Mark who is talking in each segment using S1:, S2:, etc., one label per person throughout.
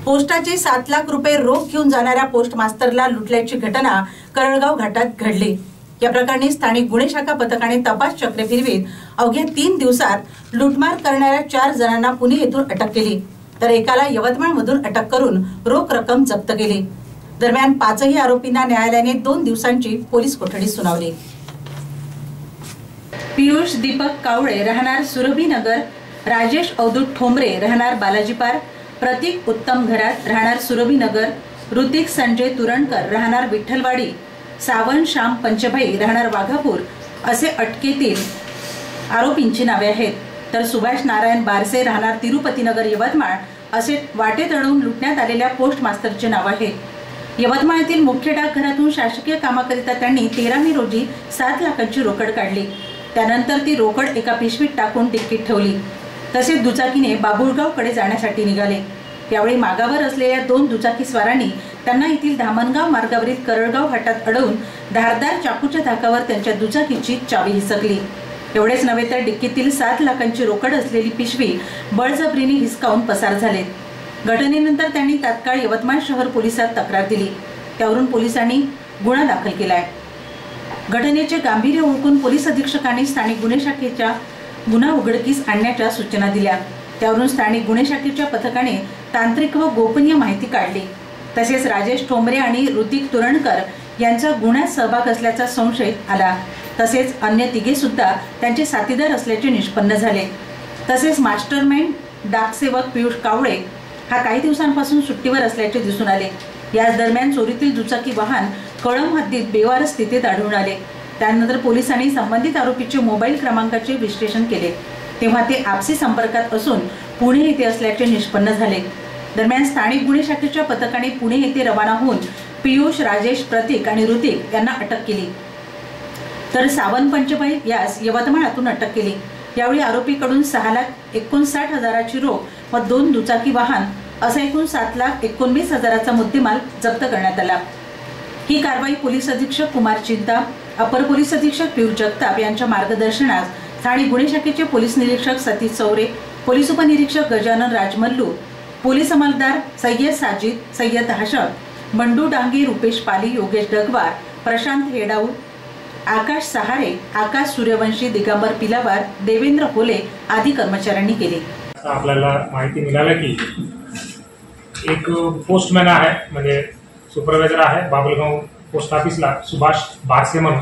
S1: पोस्टाचे 7 लाख रुपये रोख घेऊन जाणाऱ्या पोस्ट मास्तरला लुटल्याची घटना करळगाव घाटात घडली। या प्रकरणी स्थानिक गुन्हे शाखा पथकाने तपास चक्रे फिरवीत अवघ्या 3 दिवसात लुटमार करणाऱ्या 4 जणांना पुणे येथून अटक केली, तर एकाला यवतमाळ मधून अटक करून रोख रक्कम जप्त केली। दरम्यान 5ही आरोपींना न्यायालयाने 2 दिवसांची पोलीस कोठडी सुनावली। पियुष दीपक कावळे राहणार सुरभीनगर, राजेश अवधूत ठोंबरे राहणार बालाजीपार, प्रतीक उत्तम घरात राहणार सुरभीनगर, ऋतिक संजय तुरणकर राहणार विठ्ठलवाडी, सावन श्याम पंचभाई राहणार वाघापूर असे अटकेतील आरोपींची नावे आहेत। तर सुभाष नारायण बारसे राहणार तिरुपतीनगर यवतमाळ असे वाटेत अडवून लुटण्यात आलेल्या पोस्ट मास्तरचे नाव आहे। यवतमाळतील मुख्य डाकघरातून शासकीय कामाकरिता त्यांनी 13 मे रोजी 7 लाखांची रोकड काढली। त्यानंतर ती रोकड एका पिशवीत टाकून डिक्कीत ठेवली। तसेच दुचाकीने बाबुळगावकडे जाण्यासाठी निघाले। यावेळी मागावर असलेल्या 2 दुचाकी स्वारांनी त्यांना येथील धामणगाव मार्गावरील करळगाव घाटात अडवून धारदार चाकूच्या धाकावर त्यांच्या दुचाकीची चावी हिसकली। एवढेच नव्हे तर डिक्कीतील 7 लाखांची रोकड असलेली पिशवी बळजबरीने हिसकावून पसार झाले। घटनेनंतर त्यांनी तात्काळ यवतमाळ शहर पोलिसात तक्रार दिली। त्यावरून पोलिसांनी गुन्हा दाखल केलाय। घटनेचे गांभीर्य ओळखून पोलीस अधीक्षकांनी स्थानिक गुन्हे शाखेच्या गुन्हा उघडकीस आणण्याच्या सूचना दिल्या। त्यावरून स्थानिक गुन्हे शाखेच्या पथकाने तांत्रिक व गोपनीय माहिती काढली। तसेच राजेश ठोंबरे आणि ऋतिक तुरणकर यांचा गुन्ह्यात सहभाग असल्याचा संशय आला। तसेच अन्य तिघे सुद्धा त्यांचे साथीदार असल्याचे निष्पन्न झाले। तसेच मास्टरमाइंड डाकसेवक पियुष कावळे हा काही दिवसांपासून सुट्टीवर असल्याचे दिसून आले। याच दरम्यान चोरीतील दुचाकी वाहन कळंब हद्दीत बेवारस स्थितीत आढळून आले। त्यानंतर पोलिसांनी संबंधित आरोपीचे मोबाईल क्रमांकाचे विश्लेषण केले, तेव्हा ते आपसी संपर्कात असून पुणे येथे असल्याचे निष्पन्न झाले। दरम्यान स्थानिक गुन्हे शाखेच्या पथकाने पुणे येथे रवाना होऊन पियुष, राजेश, प्रतीक आणि ऋतिक यांना अटक केली, तर सावन पंचभाई यास यवतमाळातून अटक केली। यावेळी आरोपीकडून 6,59,000ची रोख व 2 दुचाकी वाहन असा एकूण 7,19,000चा मुद्देमाल जप्त करण्यात आला। ही कारवाई पोलीस अधीक्षक कुमार चिंता, अपर पोलीस अधीक्षक पियुष जगताप यांच्या मार्गदर्शनात स्थानिक गुन्हे शाखेचे पोलीस निरीक्षक सतीश चौरे, पोलीस उपनिरीक्षक गजानन राजमल्लू, पोलीस अंमलदार सय्यद साजिद, सय्यद हाशम, बंडू डांगे, रुपेश पाली, योगेश डगवार, प्रशांत हेडाऊ, आकाश सहारे, आकाश सूर्यवंशी, दिगंबर पिलावार, देवेंद्र होले आदी कर्मचाऱ्यांनी केले।
S2: आपल्याला माहिती मिळाली की एक पोस्टमॅन आहे, म्हणजे सुपरवायझर आहे बाबुलगाव पोस्ट ऑफिसला, सुभाष बारसे म्हणून,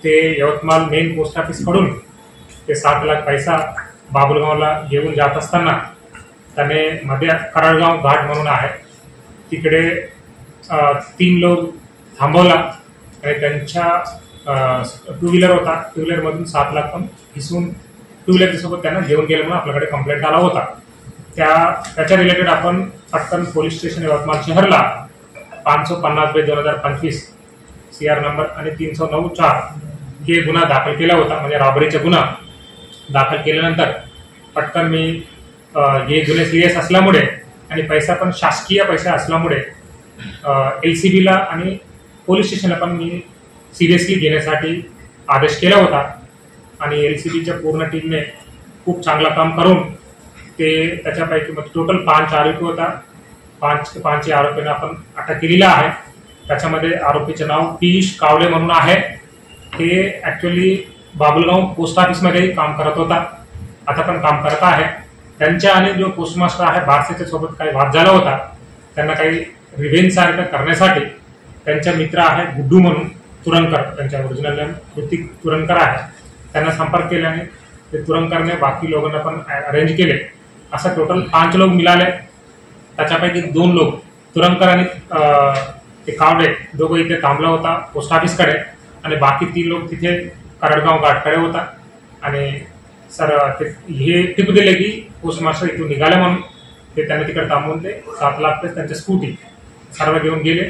S2: ते यवतमाळ मेन पोस्ट ऑफिस कडून ते 7 लाख पैसा बाबुलगावला घेऊन जात असताना त्याने मध्ये करळगाव घाट म्हणून आहे तिकडे 3 लोक थांबवला आणि त्यांच्या 2 व्हीलर होता, 2 व्हीलर मधून 7 लाख पण हिसवून 2 व्हीलर सोबत त्यांना घेऊन गेले म्हणून आपल्याकडे कंप्लेंट आला होता। त्याच्या रिलेटेड आपण पटकन पोलीस स्टेशन यवतमाळ शहरला 550/2025 CR नंबर आणि 309/4 हे गुन्हा दाखल केला होता, म्हणजे रॉबरीचा गुन्हा दाखल केल्यानंतर पटकन मी हे गुन्हे सिरियस असल्यामुळे आणि पैसा पण शासकीय पैसा असल्यामुळे LCB ला आणि पोलीस स्टेशनला पण मी सिरियसली घेण्यासाठी आदेश केला होता। आणि LCBच्या पूर्ण टीमने खूप चांगला काम करून ते त्याच्यापैकी टोटल 5 आरोपी होता, 5 आरोपींना आपण अटक केलेला आहे। त्याच्यामध्ये आरोपीचे नाव पियुष कावळे म्हणून आहे। ते ऍक्च्युअली बाबुलगाव पोस्ट ऑफिसमध्ये काम करत होता, आता पण काम करत आहे। त्यांच्या आणि जो पोस्टमास्टर आहे बारसेच्या सोबत काही वाद झाला होता, त्यांना काही रिव्हेंज सारखं करण्यासाठी त्यांचा मित्र आहे गुड्डू म्हणून तुरणकर, त्यांच्या ओरिजिनल नेम ऋतिक तुरणकर आहे, त्यांना संपर्क केल्याने ते तुरणकरने बाकी लोकांना पण अरेंज केले। असं टोटल 5 लोक मिळाले। त्याच्यापैकी 2 लोक तुरणकर आणि ते कावडे दोघं इथे थांबला होता पोस्ट ऑफिसकडे आणि बाकी 3 लोक तिथे करळगाव घाटकडे होता। आणि सर हे टिप दिले की पोस्टमास्टर इथून निघाले म्हणून ते त्यांनी तिकडे थांबवून ते 7 लाख त्यांच्या स्कूटी सर्व घेऊन गेले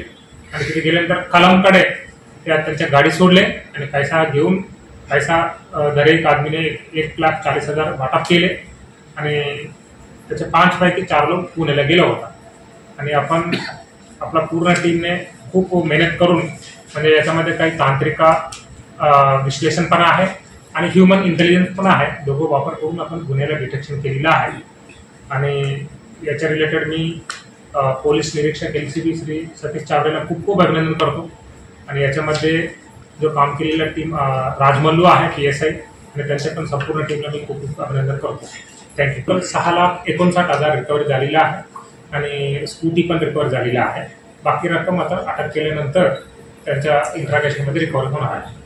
S2: आणि तिथे गेल्यानंतर कलमकडे त्यांच्या गाडी सोडले आणि पैसा दर एक आदमीने 1,40,000 वाटप केले आणि त्याचे 5 पैकी 4 लोक पुण्याला गेला होता। आणि आपण आपला पूर्ण टीमने खूप मेहनत करून, म्हणजे याच्यामध्ये काही तांत्रिक विश्लेषण पण आहे आणि ह्यूमन इंटेलिजन्स पण आहे, दोघं वापर करून आपण गुन्ह्याला डिटेक्शन केलेलं आहे। आणि याच्या रिलेटेड मी पोलीस निरीक्षक LCB श्री सतीश चावडेला खूप खूप अभिनंदन करतो. आणि याच्यामध्ये जो काम केलेला टीम राजमल्लू आहे PSI आणि त्यांच्या पण संपूर्ण टीमला मी खूप खूप अभिनंदन करतो. थँक्यू. तर 6,59,000 रिकव्हरी झालेला आहे आणि स्कूटी पण रिकव्हर झालेला आहे. बाकी रक्कम आता अटक केल्यानंतर त्यांच्या इंट्रागेशनमध्ये रिकव्हर होणार आहे.